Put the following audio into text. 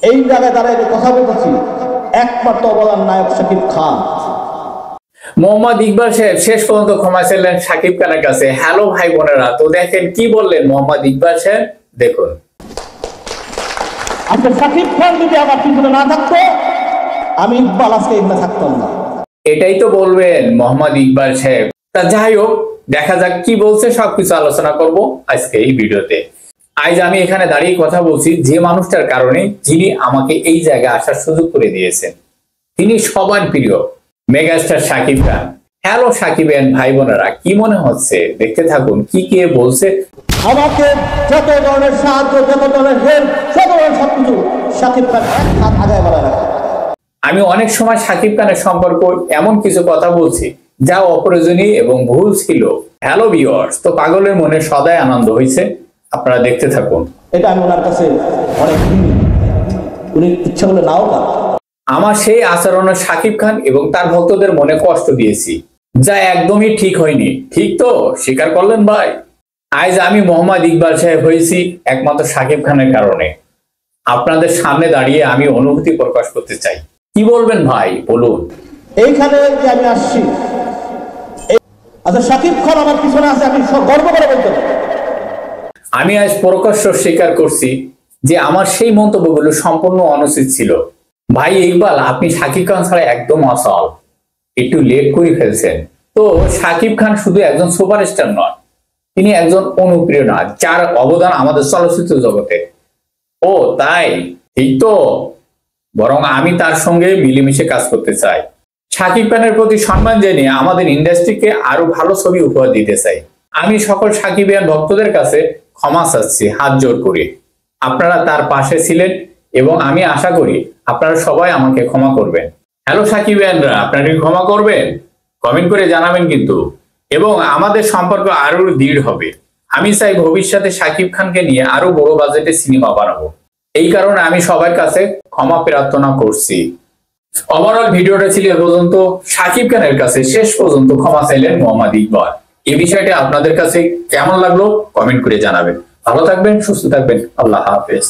এই জায়গায় দাঁড়ায় কথা বলতেছি, একমাত্র অবদান নায়ক শাকিব খান। মোহাম্মদ ইকবাল সাহেব শেষ পর্যন্ত ক্ষমা চাইলেন শাকিব খানের কাছে। হ্যালো ভাই বোনেরা, তো দেখেন কি বললেন মোহাম্মদ ইকবাল সাহেব, দেখুন। আজকে শাকিব খান যদি আমার পিছনে না থাকতো, আমি ইকবাল আজকে এখানে থাকতাম না। এটাই তো বলবেন মোহাম্মদ ইকবাল সাহেব। তা যাই হোক, দেখা যাক কি বলছে, সবকিছু আলোচনা করব আজকে এই ভিডিওতে। আজ আমি এখানে দাঁড়িয়ে কথা বলছি যে মানুষটার কারণে, যিনি আমাকে এই জায়গায় আসার সুযোগ করে দিয়েছেন। তিনি সবার প্রিয় মেগাস্টার শাকিব খান। হ্যালো সাকিবেন ভাই বোনেরা, কি মনে হচ্ছে? দেখতে থাকুন কি কে বলছে। আমাকে যত ধরনের সাহায্য, যত ধরনের হেল্প, যত ধরনের সবকিছু শাকিব খান এক হাত আগায় বাড়ায় রাখে। আমি অনেক সময় শাকিব খানের সম্পর্ক এমন কিছু কথা বলছি যা অপ্রয়োজনীয় এবং ভুল ছিল। হ্যালো ভিউয়ার্স, তো পাগলের মনে সদাই আনন্দ হয়েছে, আপনারা দেখতে থাকুন। এটা আমি ওনার কাছে অনেক উনি ইচ্ছা করলে নাও পান। আমার সেই আচরণে শাকিব খান এবং তার ভক্তদের মনে কষ্ট দিয়েছি, যা একদমই ঠিক হয়নি। ঠিক তো স্বীকার করলেন ভাই? আজ আমি মোহাম্মদ ইকবাল সাহেব হয়েছি একমাত্র শাকিব খানের কারণে। আপনাদের সামনে দাঁড়িয়ে আমি অনুভূতি প্রকাশ করতে চাই। কি বলবেন ভাই, বলুন। এইখানে যে আমি আসছি, আচ্ছা শাকিব খান আমার পিছনে আছে, আমি গর্ব করে বলতে পারি। আমি আজ প্রকাশ্য স্বীকার করছি যে আমার সেই মন্তব্যগুলো সম্পূর্ণ অনুচিত ছিল। ভাই ইকবাল, আপনি শাকিব খান ছাড়া একদম অসল, একটু লেট করে ফেলছেন। তো শাকিব খান শুধু একজন সুপারস্টার নয়, তিনি একজন অনুপ্রেরণা, যার অবদান আমাদের চলচ্চিত্র জগতে। ও তাই? ঠিক তো, বরং আমি তার সঙ্গে মিলেমিশে কাজ করতে চাই। শাকিব খানের প্রতি সম্মান জানিয়ে আমাদের ইন্ডাস্ট্রিকে আরো ভালো ছবি উপহার দিতে চাই। আমি সকল শাকিবিয়ান ভক্তদের কাছে ক্ষমা চাচ্ছি হাত জোর করে। আপনারা তার পাশে ছিলেন এবং আমি আশা করি আপনারা সবাই আমাকে ক্ষমা করবেন। হ্যালো সাকিবিয়ানরা, আপনারা ক্ষমা করবেন? কমেন্ট করে জানাবেন কিন্তু। এবং আমাদের সম্পর্ক আরো দৃঢ় হবে। আমি চাই ভবিষ্যতে শাকিব খানকে নিয়ে আরো বড় বাজেটে সিনেমা বানাবো। এই কারণে আমি সবার কাছে ক্ষমা প্রার্থনা করছি। ওভারঅল ভিডিওটা ছিল এ পর্যন্ত। শাকিব খানের কাছে শেষ পর্যন্ত ক্ষমা চাইলেন মোহাম্মদ ইকবাল। এই বিষয়টা আপনাদের কাছে কেমন লাগলো কমেন্ট করে জানাবেন। ভালো থাকবেন, সুস্থ থাকবেন। আল্লাহ হাফেজ।